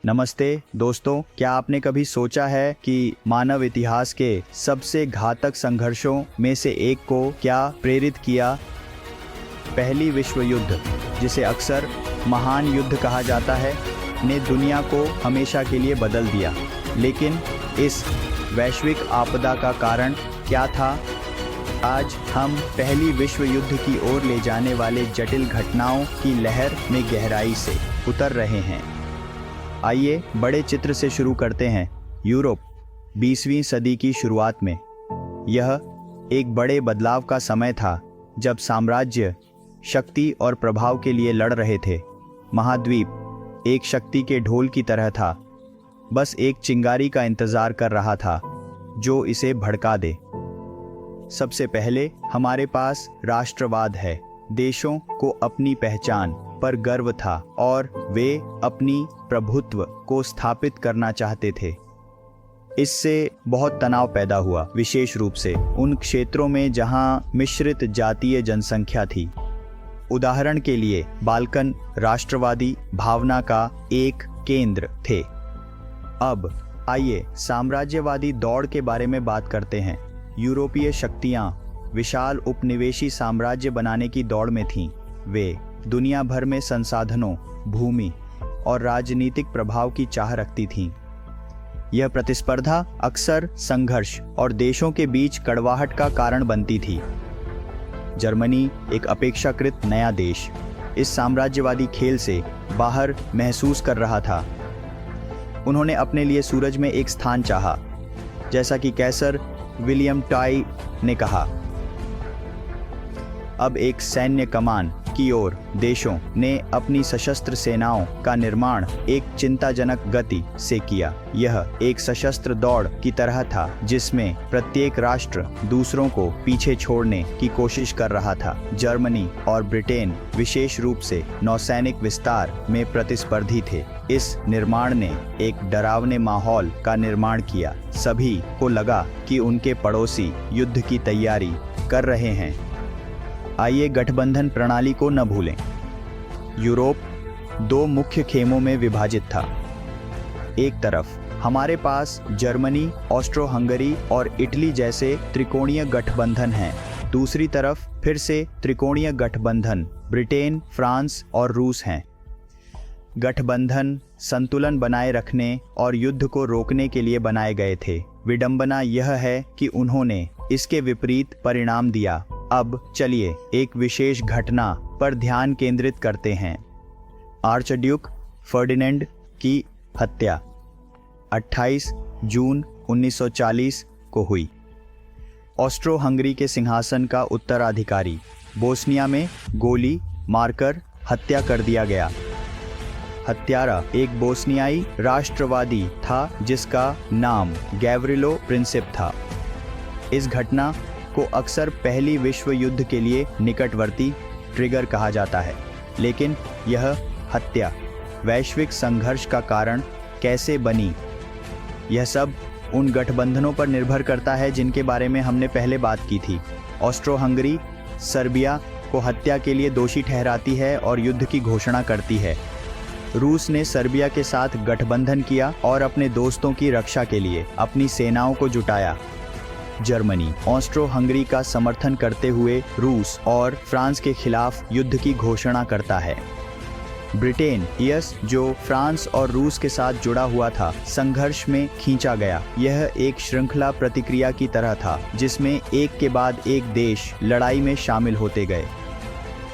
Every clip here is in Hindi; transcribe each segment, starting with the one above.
नमस्ते दोस्तों, क्या आपने कभी सोचा है कि मानव इतिहास के सबसे घातक संघर्षों में से एक को क्या प्रेरित किया? पहली विश्व युद्ध, जिसे अक्सर महान युद्ध कहा जाता है, ने दुनिया को हमेशा के लिए बदल दिया। लेकिन इस वैश्विक आपदा का कारण क्या था? आज हम पहली विश्व युद्ध की ओर ले जाने वाले जटिल घटनाओं की लहर में गहराई से उतर रहे हैं। आइए बड़े चित्र से शुरू करते हैं। यूरोप 20वीं सदी की शुरुआत में यह एक बड़े बदलाव का समय था, जब साम्राज्य शक्ति और प्रभाव के लिए लड़ रहे थे। महाद्वीप एक शक्ति के ढोल की तरह था, बस एक चिंगारी का इंतजार कर रहा था जो इसे भड़का दे। सबसे पहले हमारे पास राष्ट्रवाद है। देशों को अपनी पहचान पर गर्व था और वे अपनी प्रभुत्व को स्थापित करना चाहते थे। इससे बहुत तनाव पैदा हुआ, विशेष रूप से उन क्षेत्रों में जहां मिश्रित जातीय जनसंख्या थी। उदाहरण के लिए बाल्कन राष्ट्रवादी भावना का एक केंद्र थे। अब आइए साम्राज्यवादी दौड़ के बारे में बात करते हैं। यूरोपीय शक्तियां विशाल उपनिवेशी साम्राज्य बनाने की दौड़ में थीं। वे दुनिया भर में संसाधनों, भूमि और राजनीतिक प्रभाव की चाह रखती थीं। यह प्रतिस्पर्धा अक्सर संघर्ष और देशों के बीच कड़वाहट का कारण बनती थी। जर्मनी, एक अपेक्षाकृत नया देश, इस साम्राज्यवादी खेल से बाहर महसूस कर रहा था। उन्होंने अपने लिए सूरज में एक स्थान चाहा, जैसा कि कैसर विलियम टाई ने कहा। अब एक सैन्य कमान की ओर देशों ने अपनी सशस्त्र सेनाओं का निर्माण एक चिंताजनक गति से किया। यह एक सशस्त्र दौड़ की तरह था, जिसमें प्रत्येक राष्ट्र दूसरों को पीछे छोड़ने की कोशिश कर रहा था। जर्मनी और ब्रिटेन विशेष रूप से नौसैनिक विस्तार में प्रतिस्पर्धी थे। इस निर्माण ने एक डरावने माहौल का निर्माण किया। सभी को लगा कि उनके पड़ोसी युद्ध की तैयारी कर रहे हैं। आइए गठबंधन प्रणाली को न भूलें। यूरोप दो मुख्य खेमों में विभाजित था। एक तरफ हमारे पास जर्मनी, ऑस्ट्रो हंगरी और इटली जैसे त्रिकोणीय गठबंधन हैं। दूसरी तरफ फिर से त्रिकोणीय गठबंधन ब्रिटेन, फ्रांस और रूस हैं। गठबंधन संतुलन बनाए रखने और युद्ध को रोकने के लिए बनाए गए थे। विडंबना यह है कि उन्होंने इसके विपरीत परिणाम दिया। अब चलिए एक विशेष घटना पर ध्यान केंद्रित करते हैं। आर्चड्यूक फर्डिनेंड की हत्या 28 जून 1940 को हुई। ऑस्ट्रो हंगरी के सिंहासन का उत्तराधिकारी बोस्निया में गोली मारकर हत्या कर दिया गया। हत्यारा एक बोस्नियाई राष्ट्रवादी था जिसका नाम गैव्रिलो प्रिंसिप था। इस घटना को अक्सर पहली विश्व युद्ध के लिए निकटवर्ती ट्रिगर कहा जाता है। लेकिन यह हत्या वैश्विक संघर्ष का कारण कैसे बनी? यह सब उन गठबंधनों पर निर्भर करता है जिनके बारे में हमने पहले बात की थी। ऑस्ट्रो हंगरी सर्बिया को हत्या के लिए दोषी ठहराती है और युद्ध की घोषणा करती है। रूस ने सर्बिया के साथ गठबंधन किया और अपने दोस्तों की रक्षा के लिए अपनी सेनाओं को जुटाया। जर्मनी ऑस्ट्रो हंगरी का समर्थन करते हुए रूस और फ्रांस के खिलाफ युद्ध की घोषणा करता है। ब्रिटेन जो फ्रांस और रूस के साथ जुड़ा हुआ था, संघर्ष में खींचा गया। यह एक श्रृंखला प्रतिक्रिया की तरह था, जिसमें एक के बाद एक देश लड़ाई में शामिल होते गए।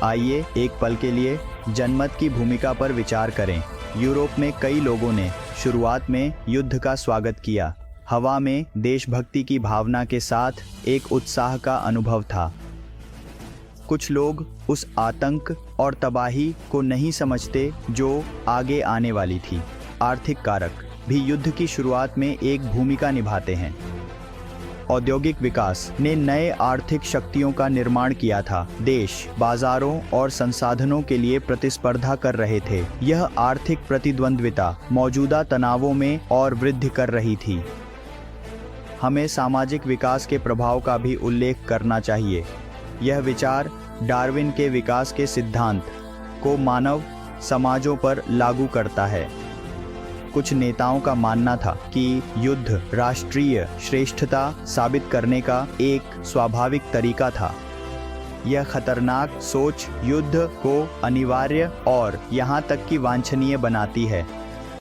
आइए एक पल के लिए जनमत की भूमिका पर विचार करें। यूरोप में कई लोगों ने शुरुआत में युद्ध का स्वागत किया। हवा में देशभक्ति की भावना के साथ एक उत्साह का अनुभव था। कुछ लोग उस आतंक और तबाही को नहीं समझते जो आगे आने वाली थी। आर्थिक कारक भी युद्ध की शुरुआत में एक भूमिका निभाते हैं। औद्योगिक विकास ने नए आर्थिक शक्तियों का निर्माण किया था। देश बाजारों और संसाधनों के लिए प्रतिस्पर्धा कर रहे थे। यह आर्थिक प्रतिद्वंद्विता मौजूदा तनावों में और वृद्धि कर रही थी। हमें सामाजिक विकास के प्रभाव का भी उल्लेख करना चाहिए। यह विचार डार्विन के विकास के सिद्धांत को मानव समाजों पर लागू करता है। कुछ नेताओं का मानना था कि युद्ध राष्ट्रीय श्रेष्ठता साबित करने का एक स्वाभाविक तरीका था। यह खतरनाक सोच युद्ध को अनिवार्य और यहाँ तक कि वांछनीय बनाती है।